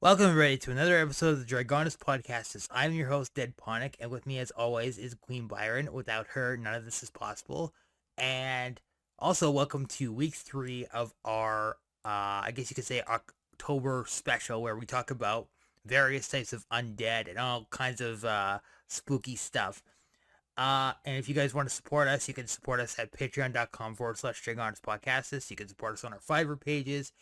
Welcome, everybody, to another episode of the Dragonus Podcastus. I'm your host, Dead Ponic, and with me, as always, is Queen Byron. Without her, none of this is possible. And also, welcome to week 3 of our, I guess you could say, October special, where we talk about various types of undead and all kinds of spooky stuff. And if you guys want to support us, you can support us at patreon.com/Dragonus Podcastus. You can support us on our Fiverr pages.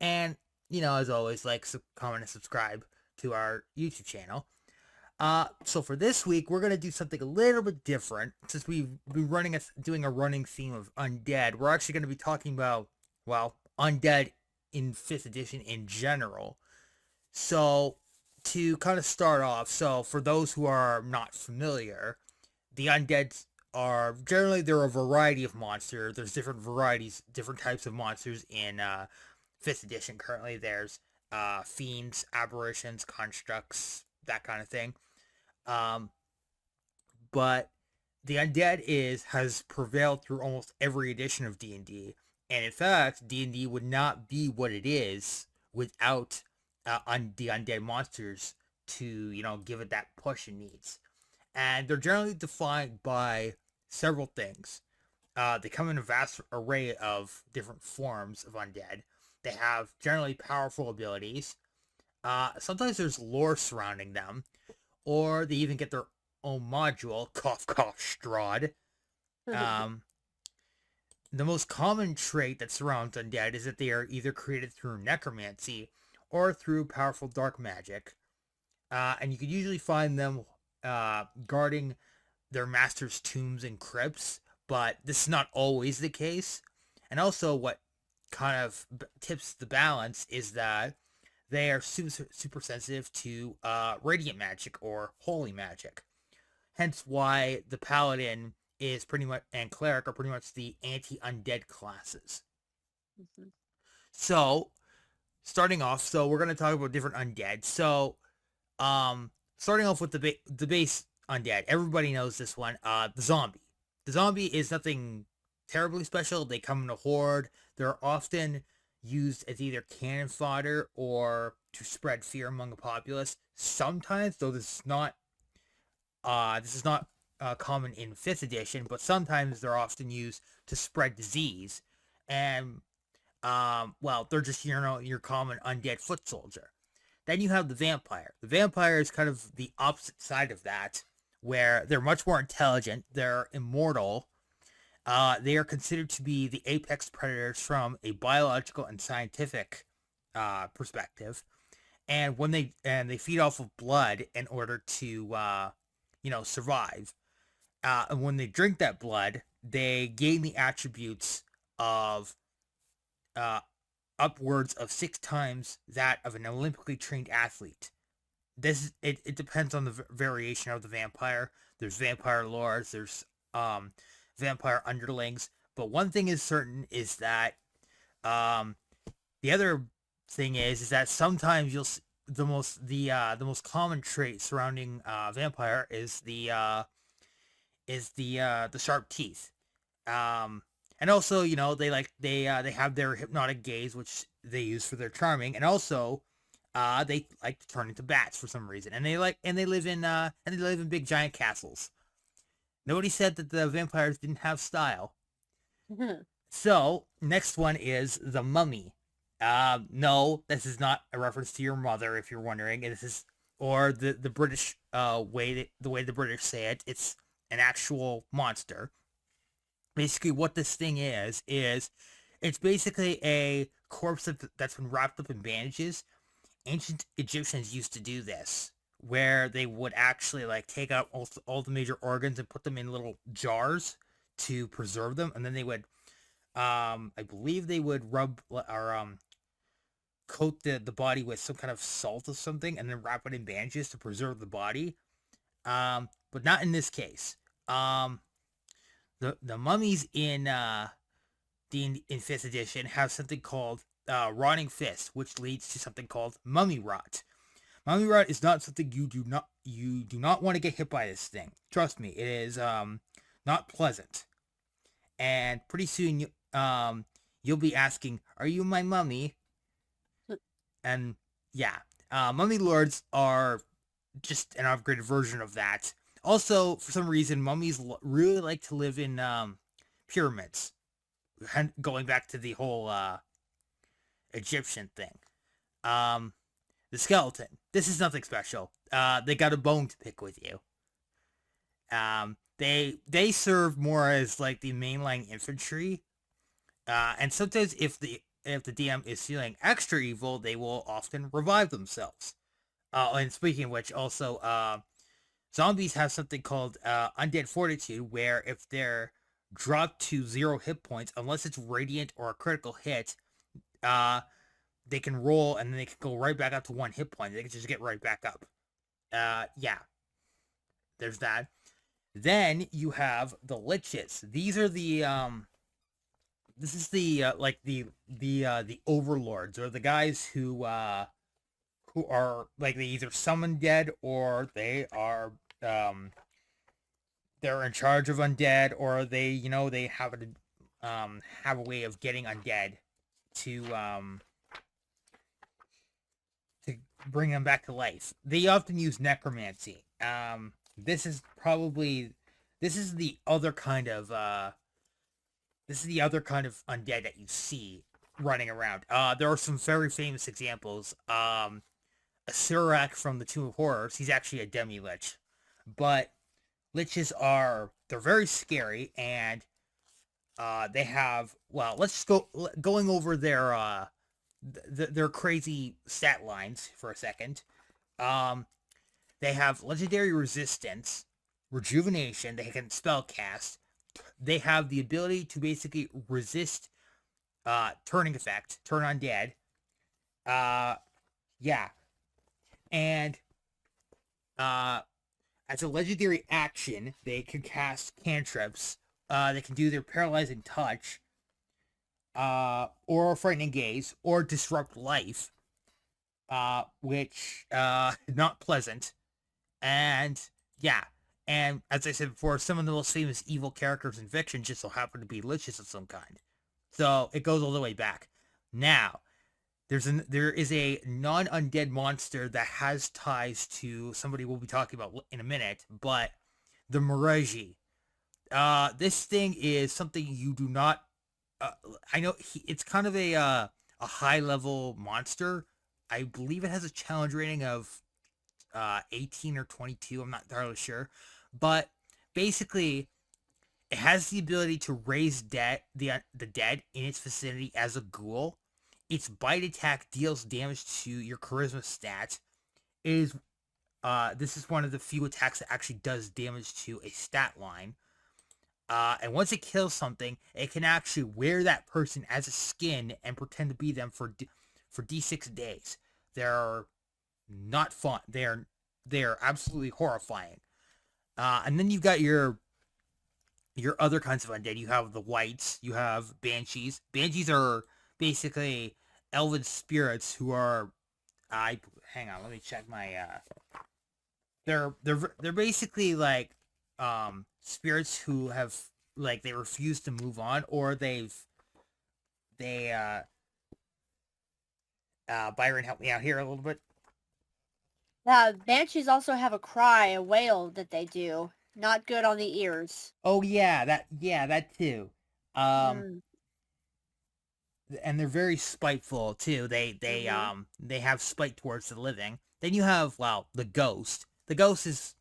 And as always, like, comment, and subscribe to our YouTube channel. So for this week, we're going to do something a little bit different. Since we've been doing a running theme of undead, we're actually going to be talking about, undead in 5th edition in general. So to kind of start off, so for those who are not familiar, the undead are generally, they're a variety of monsters. There's different types of monsters in 5th edition. Currently there's fiends, aberrations, constructs, that kind of thing. But the undead has prevailed through almost every edition of D&D, and in fact D&D would not be what it is without the undead monsters to give it that push it needs. And they're generally defined by several things. They come in a vast array of different forms of undead. They have generally powerful abilities. Sometimes there's lore surrounding them, or they even get their own module, cough cough Strahd. The most common trait that surrounds undead is that they are either created through necromancy or through powerful dark magic. And you can usually find them guarding their master's tombs and crypts, but this is not always the case. And also, what kind of tips the balance is that they are super sensitive to radiant magic or holy magic. Hence why the paladin is pretty much, and cleric are pretty much, the anti-undead classes. Mm-hmm. So starting off, we're going to talk about different undead. So starting off with the base undead, everybody knows this one, the zombie. The zombie is nothing terribly special. They come in a horde. They're often used as either cannon fodder or to spread fear among the populace. Sometimes, though this is not common in 5th edition, but sometimes they're often used to spread disease. And they're just your common undead foot soldier. Then you have the vampire. The vampire is kind of the opposite side of that, where they're much more intelligent. They're immortal. They are considered to be the apex predators from a biological and scientific perspective, and they feed off of blood in order to survive. And when they drink that blood, they gain the attributes of upwards of 6 times that of an Olympically trained athlete. It depends on the variation of the vampire. There's vampire lords. There's vampire underlings, but one thing is certain is that the other thing is that sometimes you'll the most common trait surrounding vampire is the sharp teeth, and also they have their hypnotic gaze, which they use for their charming, and also they like to turn into bats for some reason, and they live in big giant castles. Nobody said that the vampires didn't have style. Mm-hmm. So, next one is the mummy. No, this is not a reference to your mother, if you're wondering. This is, or the British way the British say it. It's an actual monster. Basically, what this thing is it's basically a corpse that's been wrapped up in bandages. Ancient Egyptians used to do this, where they would actually take out all the major organs and put them in little jars to preserve them, and then they would, I believe they would rub or coat the body with some kind of salt or something, and then wrap it in bandages to preserve the body. But not in this case. The mummies in 5th edition have something called rotting fist, which leads to something called mummy rot. Mummy rot is not something you do not want to get hit by this thing. Trust me, it is not pleasant. And pretty soon you'll be asking, "Are you my mummy?" And yeah, Mummy lords are just an upgraded version of that. Also, for some reason, mummies really like to live in pyramids. Going back to the whole Egyptian thing. Um, the skeleton. This is nothing special. They got a bone to pick with you. They serve more as like the mainline infantry. And sometimes if the DM is feeling extra evil, they will often revive themselves. And speaking of which, also zombies have something called Undead Fortitude, where if they're dropped to 0 hit points, unless it's radiant or a critical hit, they can roll and then they can go right back up to 1 hit point. They can just get right back up. Yeah, there's that. Then you have the liches. These are the this is the like the overlords, or the guys who are like, they either summon dead, or they're in charge of undead, or they have a way of getting undead to bring them back to life. They often use necromancy. This is the other kind of undead that you see running around. There are some very famous examples. Surak from the Tomb of Horrors, he's actually a demi-lich. But liches they're very scary, and they have, well, let's just going over their crazy stat lines for a second. They have legendary resistance, rejuvenation, they can spell cast. They have the ability to basically resist turning effect, turn undead. Yeah. And as a legendary action, they can cast cantrips. They can do their paralyzing touch, or frightening gaze, or disrupt life, which not pleasant. And yeah, and as I said before, some of the most famous evil characters in fiction just so happen to be liches of some kind. So it goes all the way back. Now, there is a non-undead monster that has ties to somebody we'll be talking about in a minute, but the Miraji. This thing is something you do not. I know it's kind of a high-level monster. I believe it has a challenge rating of 18 or 22. I'm not entirely sure, but basically, it has the ability to raise the dead in its vicinity as a ghoul. Its bite attack deals damage to your charisma stat. This is one of the few attacks that actually does damage to a stat line. And once it kills something, it can actually wear that person as a skin and pretend to be them for D6 days. They're not fun. They're absolutely horrifying. And then you've got your other kinds of undead. You have the wights. You have banshees. Banshees are basically elven spirits who are. Hang on. Let me check my. They're basically like spirits who have, like, they refuse to move on, or Byron, help me out here a little bit. Banshees also have a cry, a wail that they do. Not good on the ears. Oh yeah, that too. And they're very spiteful too. They have spite towards the living. Then you have, well, the ghost. The ghost is.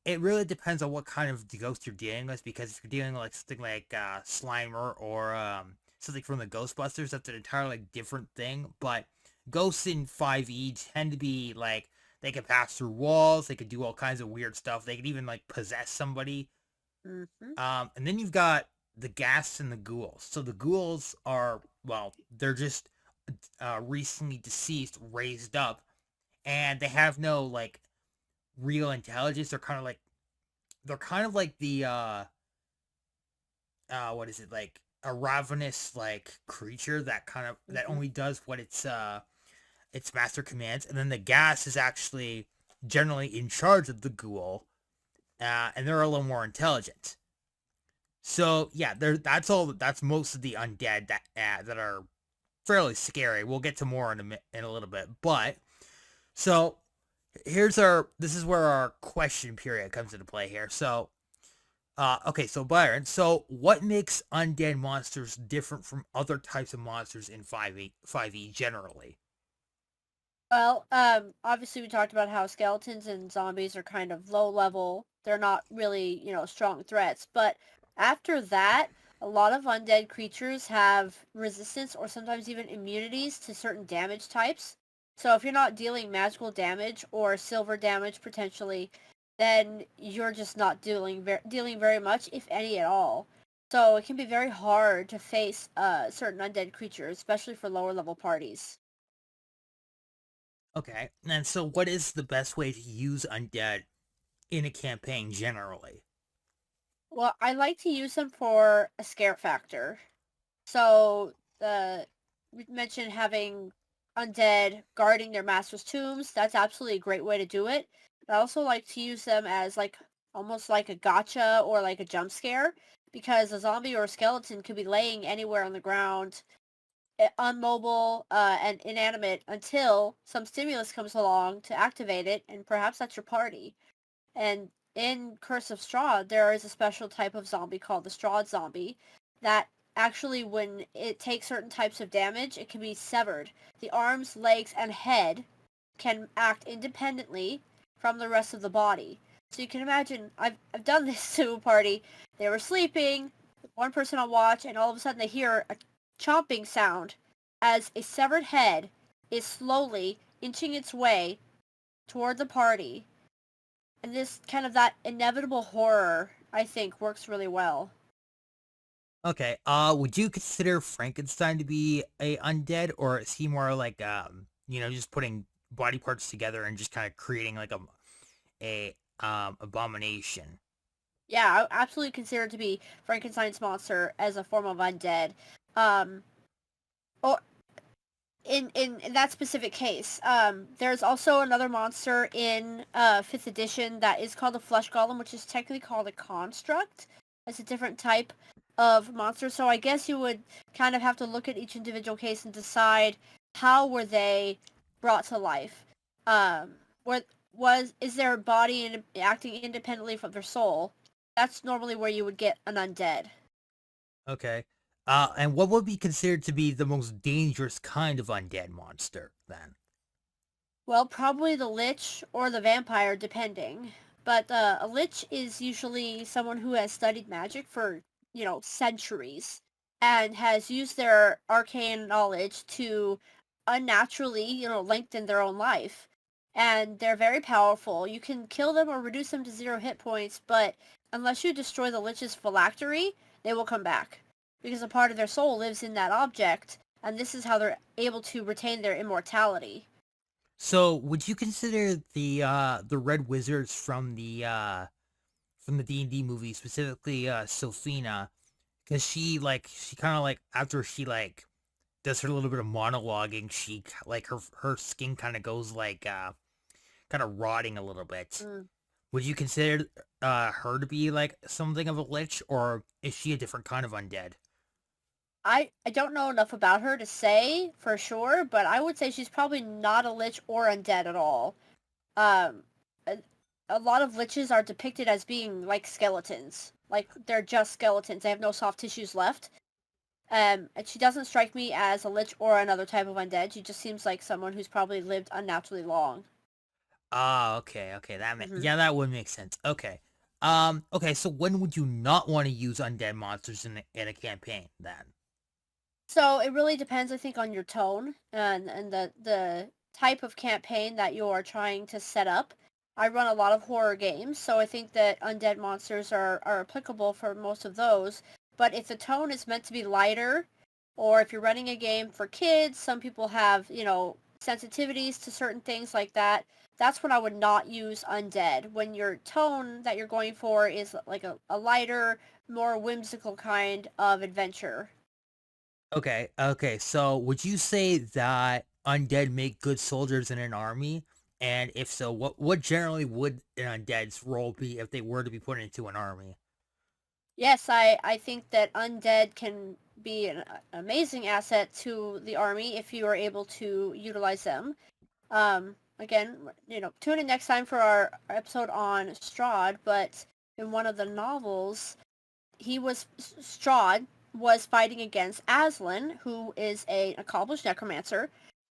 It really depends on what kind of ghost you're dealing with, because if you're dealing with something like Slimer or something from the Ghostbusters, that's an entirely different thing. But ghosts in 5e tend to be like, they can pass through walls, they can do all kinds of weird stuff, they can even like possess somebody. And then you've got the ghasts and the ghouls. So the ghouls are, well, they're just recently deceased, raised up, and they have no like real intelligence. They're kind of like the what is it, like a ravenous like creature that that only does what its master commands. And then the ghast is actually generally in charge of the ghoul, and they're a little more intelligent. So yeah, that's most of the undead that are fairly scary. We'll get to more in a little bit, but So this is where our question period comes into play here. So okay, so Byron, so what makes undead monsters different from other types of monsters in 5e generally? Well, obviously we talked about how skeletons and zombies are kind of low level. They're not really, strong threats. But after that, a lot of undead creatures have resistance or sometimes even immunities to certain damage types. So if you're not dealing magical damage or silver damage potentially, then you're just not dealing very much, if any at all. So it can be very hard to face certain undead creatures, especially for lower level parties. Okay, and so what is the best way to use undead in a campaign generally? Well, I like to use them for a scare factor. So, we mentioned having undead guarding their master's tombs. That's absolutely a great way to do it. I also like to use them as like almost like a gotcha or like a jump scare because a zombie or a skeleton could be laying anywhere on the ground, unmobile and inanimate until some stimulus comes along to activate it, and perhaps that's your party. And in Curse of Strahd, there is a special type of zombie called the Strahd zombie that actually, when it takes certain types of damage, it can be severed. The arms, legs, and head can act independently from the rest of the body. So you can imagine, I've done this to a party. They were sleeping, one person on watch, and all of a sudden they hear a chomping sound as a severed head is slowly inching its way toward the party, and this kind of that inevitable horror, I think, works really well. Okay, would you consider Frankenstein to be a undead, or is he more like just putting body parts together and just kind of creating like a abomination? Yeah, I absolutely consider it to be Frankenstein's monster as a form of undead. Um, or in that specific case, there's also another monster in fifth edition that is called the Flesh Golem, which is technically called a construct. It's a different type of monster. So I guess you would kind of have to look at each individual case and decide how were they brought to life. What was is their body acting independently from their soul? That's normally where you would get an undead. Okay. And what would be considered to be the most dangerous kind of undead monster then? Well, probably the lich or the vampire, depending. But a lich is usually someone who has studied magic for, centuries and has used their arcane knowledge to unnaturally, lengthen their own life. And they're very powerful. You can kill them or reduce them to 0 hit points, but unless you destroy the lich's phylactery, they will come back. Because a part of their soul lives in that object, and this is how they're able to retain their immortality. So, would you consider the Red Wizards from the D&D movie, specifically Sophina, cuz she kind of like after she like does her little bit of monologuing, she like her skin kind of goes like kind of rotting a little bit. Mm. Would you consider her to be like something of a lich, or is she a different kind of undead? I don't know enough about her to say for sure, but I would say she's probably not a lich or undead at all. Um, a, a lot of liches are depicted as being like skeletons, like they're just skeletons. They have no soft tissues left. And she doesn't strike me as a lich or another type of undead. She just seems like someone who's probably lived unnaturally long. Ah, okay, okay, Hmm. yeah, that would make sense. Okay, okay, so when would you not want to use undead monsters in a campaign then? So it really depends, I think, on your tone and the type of campaign that you're trying to set up. I run a lot of horror games, so I think that undead monsters are applicable for most of those. But if the tone is meant to be lighter, or if you're running a game for kids, some people have, sensitivities to certain things like that. That's when I would not use undead. When your tone that you're going for is like a lighter, more whimsical kind of adventure. Okay, okay. So would you say that undead make good soldiers in an army? And if so, what generally would an undead's role be if they were to be put into an army? Yes, I think that undead can be an amazing asset to the army if you are able to utilize them. again, tune in next time for our episode on Strahd, but in one of the novels, Strahd was fighting against Aslan, who is an accomplished necromancer,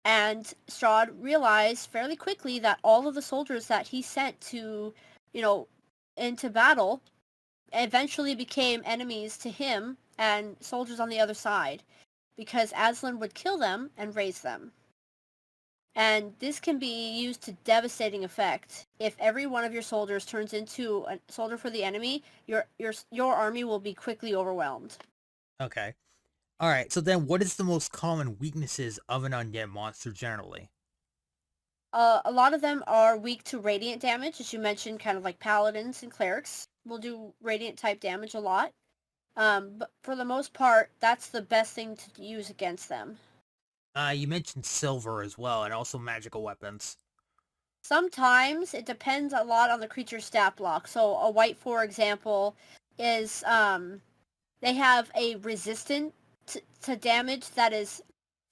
and Strahd realized fairly quickly that all of the soldiers that he sent to, into battle eventually became enemies to him and soldiers on the other side, because Aslan would kill them and raise them. And this can be used to devastating effect. If every one of your soldiers turns into a soldier for the enemy, your army will be quickly overwhelmed. Okay. All right. So then, what is the most common weaknesses of an undead monster generally? A lot of them are weak to radiant damage, as you mentioned, kind of like paladins and clerics will do radiant type damage a lot. But for the most part, that's the best thing to use against them. You mentioned silver as well, and also magical weapons. Sometimes it depends a lot on the creature's stat block. So a white, for example, is they have a resistant to damage that is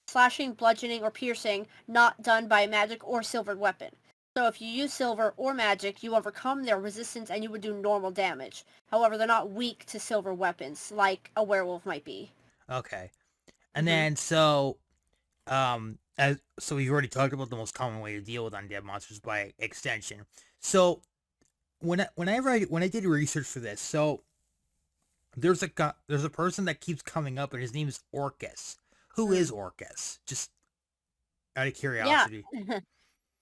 slashing, bludgeoning, or piercing not done by a magic or silvered weapon. So if you use silver or magic, you overcome their resistance and you would do normal damage. However, they're not weak to silver weapons like a werewolf might be. Okay. And then so we've already talked about the most common way to deal with undead monsters by extension. So when I did research for this, so there's a person that keeps coming up, and his name is Orcus. Who is Orcus? Just out of curiosity.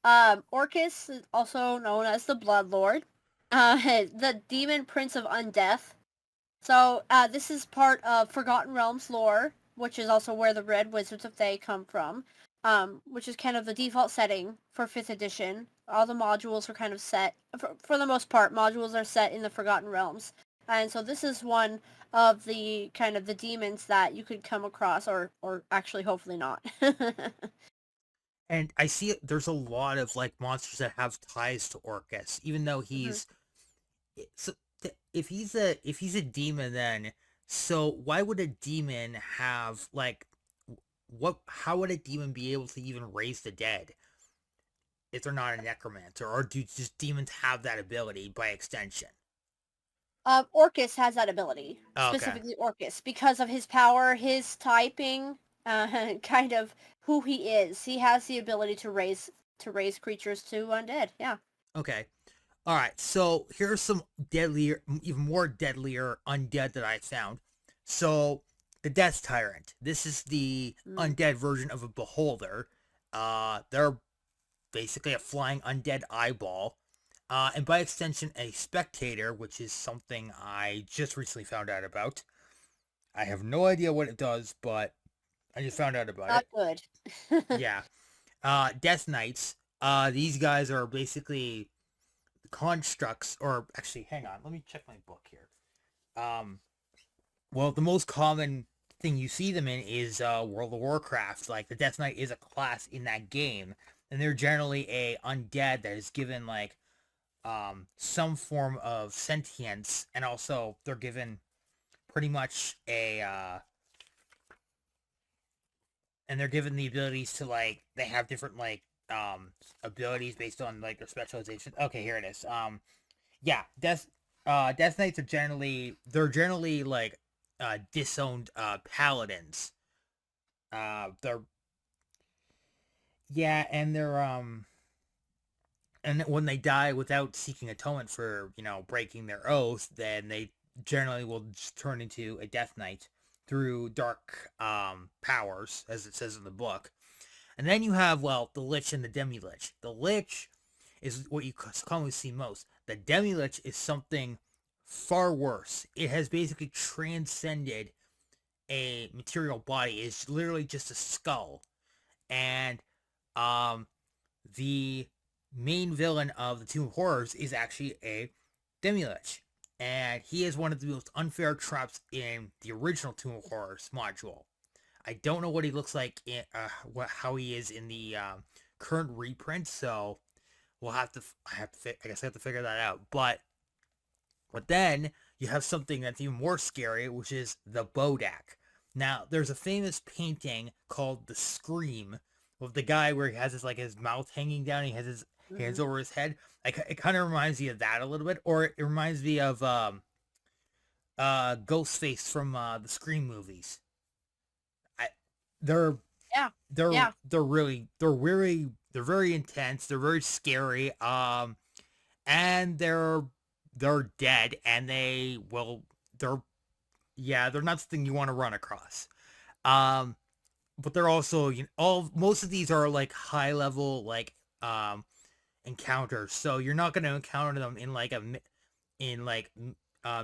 Yeah. Orcus is also known as the Bloodlord, the Demon Prince of Undeath. So this is part of Forgotten Realms lore, which is also where the Red Wizards of Thay come from, which is kind of the default setting for 5th edition. All the modules are kind of set, for the most part, modules are set in the Forgotten Realms. And so this is one of the kind of the demons that you could come across, or actually hopefully not. And I see there's a lot of like monsters that have ties to Orcus, even though he's so if he's a demon, then so why would a demon have like how would a demon be able to even raise the dead if they're not a necromancer, or do just demons have that ability by extension? Orcus has that ability, Oh, okay. specifically Orcus, because of his power, his typing, kind of who he is. He has the ability to raise creatures to undead. Yeah. Okay. All right. So here's some deadlier, even more deadlier undead that I found. So the Death Tyrant. This is the undead version of a beholder. They're basically a flying undead eyeball. And by extension, a spectator, which is something I just recently found out about. I have no idea what it does, but I just found out about Not it. good. Yeah. Death Knights. These guys are basically constructs, or actually, hang on, let me check my book here. Well, the most common thing you see them in is World of Warcraft. Like the Death Knight is a class in that game, and they're generally a undead that is given like some form of sentience, and also they're given pretty much and they're given the abilities to like they have different like abilities based on like their specialization. Okay, here it is. Yeah, Death Knights are generally like disowned paladins. They're yeah, and they're and when they die without seeking atonement for, breaking their oath, then they generally will just turn into a Death Knight through dark powers, as it says in the book. And then you have, well, the Lich and the Demi-Lich. The Lich is what you commonly see most. The Demi-Lich is something far worse. It has basically transcended a material body. It's literally just a skull. And the main villain of the Tomb of Horrors is actually a Demi-Lich. And he is one of the most unfair traps in the original Tomb of Horrors module. I don't know what he looks like in how he is in the current reprint, so I guess I have to figure that out. But then you have something that's even more scary, which is the Bodak. Now, there's a famous painting called The Scream, with the guy where he has his like his mouth hanging down, he has his hands Mhm. over his head. Like it kind of reminds me of that a little bit, or it reminds me of Ghostface from the Scream movies. I, they're Yeah. they're Yeah. they're very intense. They're very scary. And they're dead, and they're they're not something you want to run across. Um, but they're also all most of these are like high level encounters, so you're not going to encounter them in like in like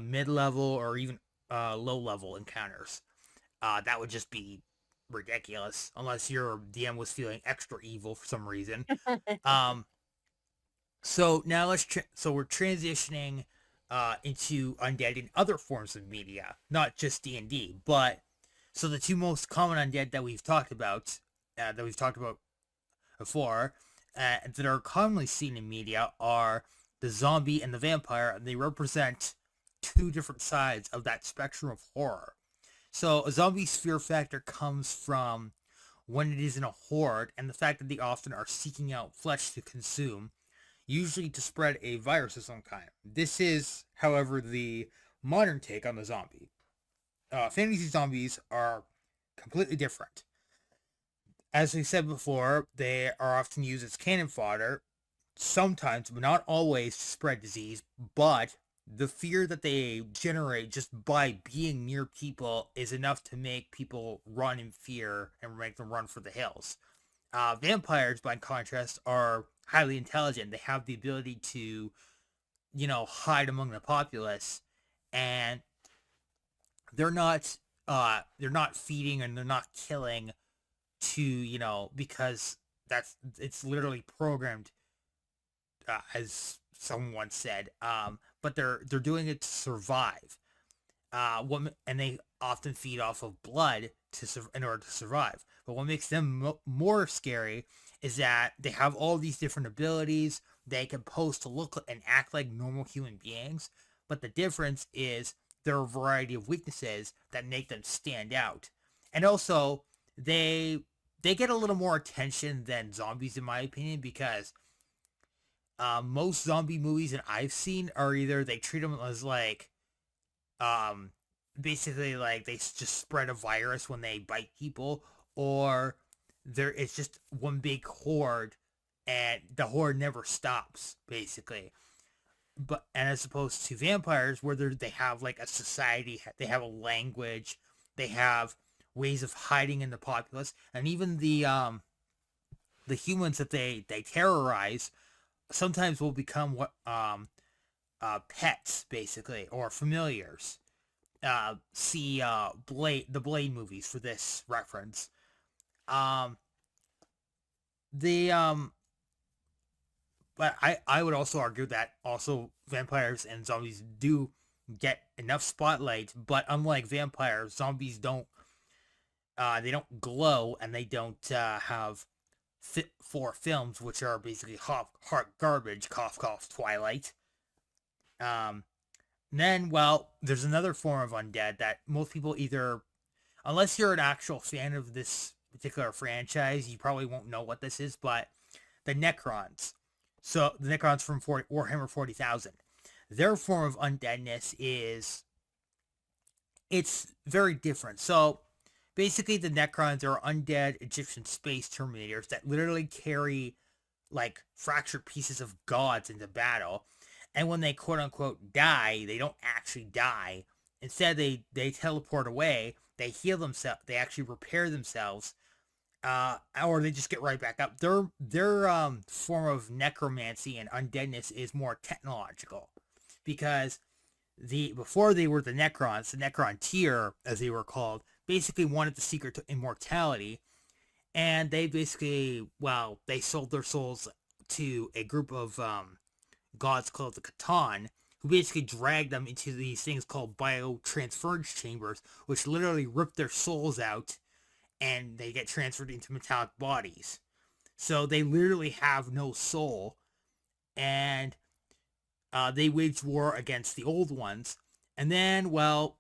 mid level or even low level encounters. That would just be ridiculous unless your DM was feeling extra evil for some reason. Um, so now so we're transitioning into undead in other forms of media, not just D&D, but so the two most common undead that we've talked about before, that are commonly seen in media are the zombie and the vampire, and they represent two different sides of that spectrum of horror. So a zombie's fear factor comes from when it is in a horde and the fact that they often are seeking out flesh to consume, usually to spread a virus of some kind. This is, however, the modern take on the zombie. Fantasy zombies are completely different. As we said before, they are often used as cannon fodder, sometimes, but not always, to spread disease. But the fear that they generate just by being near people is enough to make people run in fear and make them run for the hills. Vampires, by contrast, are highly intelligent. They have the ability to, hide among the populace, and they're not feeding and they're not killing to because it's literally programmed, as someone said. But they're doing it to survive. And they often feed off of blood in order to survive. But what makes them more scary is that they have all these different abilities. They can pose to look and act like normal human beings, but the difference is there are a variety of weaknesses that make them stand out. And also, they they get a little more attention than zombies, in my opinion, because most zombie movies that I've seen are either they treat them as like um basically like they just spread a virus when they bite people, or it's just one big horde and the horde never stops basically. But and as opposed to vampires where they have like a society, they have a language, they have ways of hiding in the populace, and even the humans that they terrorize sometimes will become what pets basically, or familiars. See the Blade movies for this reference. Um, the But I would also argue that also vampires and zombies do get enough spotlight, but unlike vampires, zombies don't they don't glow, and they don't have fit for films, which are basically hot garbage. Cough cough. Twilight. Um, then, well, there's another form of undead that most people either, unless you're an actual fan of this particular franchise, you probably won't know what this is, but the Necrons. So, the Necrons from Warhammer 40,000. Their form of undeadness it's very different. So, basically, the Necrons are undead Egyptian space terminators that literally carry, like, fractured pieces of gods into battle. And when they quote unquote die, they don't actually die. Instead, they teleport away. They heal themselves. They actually repair themselves, or they just get right back up. Their form of necromancy and undeadness is more technological, because before they were the Necrons, the Necron tier, as they were called, basically wanted the secret to immortality, and they basically, well, they sold their souls to a group of gods called the Catan, who basically dragged them into these things called biotransference chambers, which literally rip their souls out and they get transferred into metallic bodies. So they literally have no soul, and they waged war against the old ones. And then, well,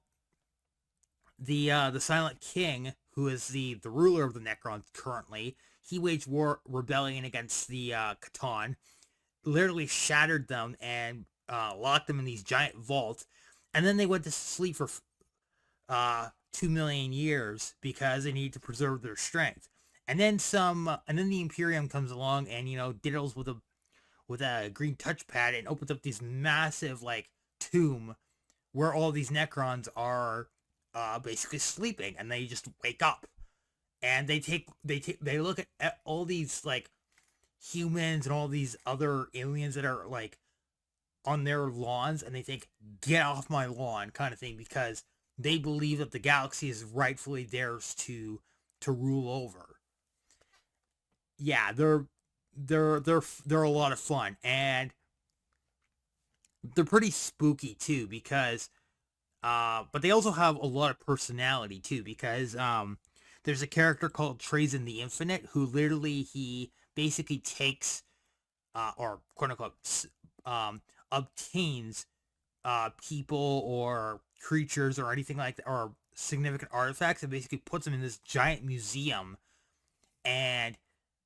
the Silent King, who is the ruler of the Necrons currently, he waged war rebellion against the Catan, literally shattered them and locked them in these giant vaults, and then they went to sleep for 2 million years because they need to preserve their strength. And then the Imperium comes along and diddles with a green touchpad and opens up this massive like tomb where all these Necrons are basically sleeping, and they just wake up and they look at all these like humans and all these other aliens that are like on their lawns, and they think, get off my lawn, kind of thing, because they believe that the galaxy is rightfully theirs to rule over. Yeah, they're a lot of fun, and they're pretty spooky too, because but they also have a lot of personality too, because there's a character called Trazen the Infinite who literally he basically takes or quote unquote obtains people or creatures or anything like that, or significant artifacts, and basically puts them in this giant museum. And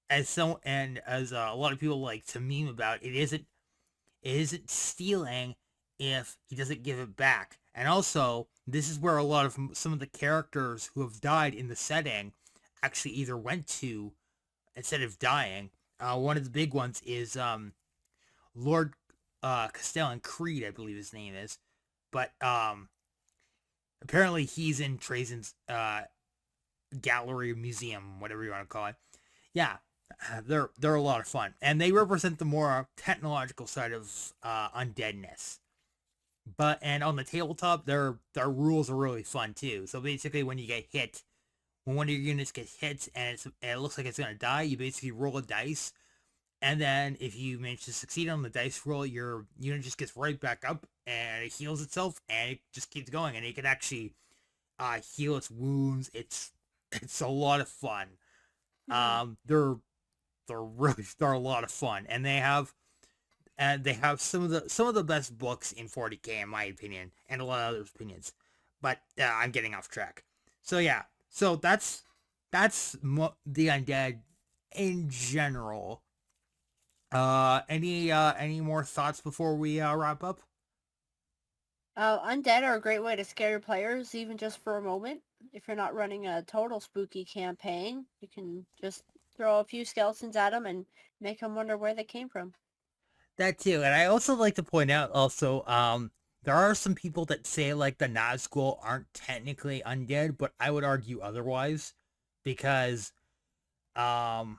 as a lot of people like to meme about, it isn't stealing if he doesn't give it back. And also, this is where a lot of some of the characters who have died in the setting actually either went to instead of dying. One of the big ones is Lord Castellan Creed, I believe his name is. But apparently he's in Trazen's gallery, museum, whatever you want to call it. Yeah, they're a lot of fun, and they represent the more technological side of undeadness. And on the tabletop, their rules are really fun too. So basically, when one of your units gets hit and it looks like it's gonna die, you basically roll a dice, and then if you manage to succeed on the dice roll, your unit just gets right back up and it heals itself, and it just keeps going, and it can actually heal its wounds. It's a lot of fun. They're a lot of fun, and they have some of the best books in 40K in my opinion, and a lot of other opinions. But I'm getting off track. So yeah, so that's the Undead in general. Any more thoughts before we wrap up? Undead are a great way to scare your players, even just for a moment. If you're not running a total spooky campaign, you can just throw a few skeletons at them and make them wonder where they came from. That too, and I also like to point out also, there are some people that say like the Nazgul aren't technically undead, but I would argue otherwise, because, well,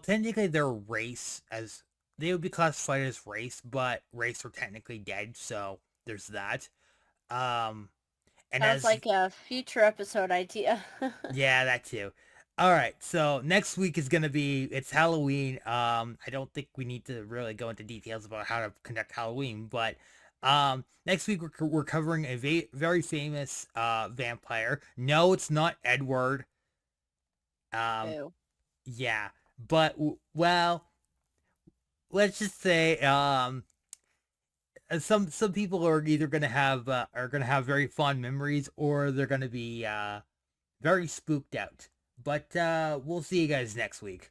technically they're race, as they would be classified as race, but race are technically dead, so there's that. Um, and Sounds as like a future episode idea. Yeah, that too. All right, so next week is gonna be it's Halloween. I don't think we need to really go into details about how to conduct Halloween, but next week we're covering a very famous vampire. No, it's not Edward. Um, Ew. yeah, but well, let's just say some people are either gonna have very fond memories, or they're gonna be very spooked out. But we'll see you guys next week.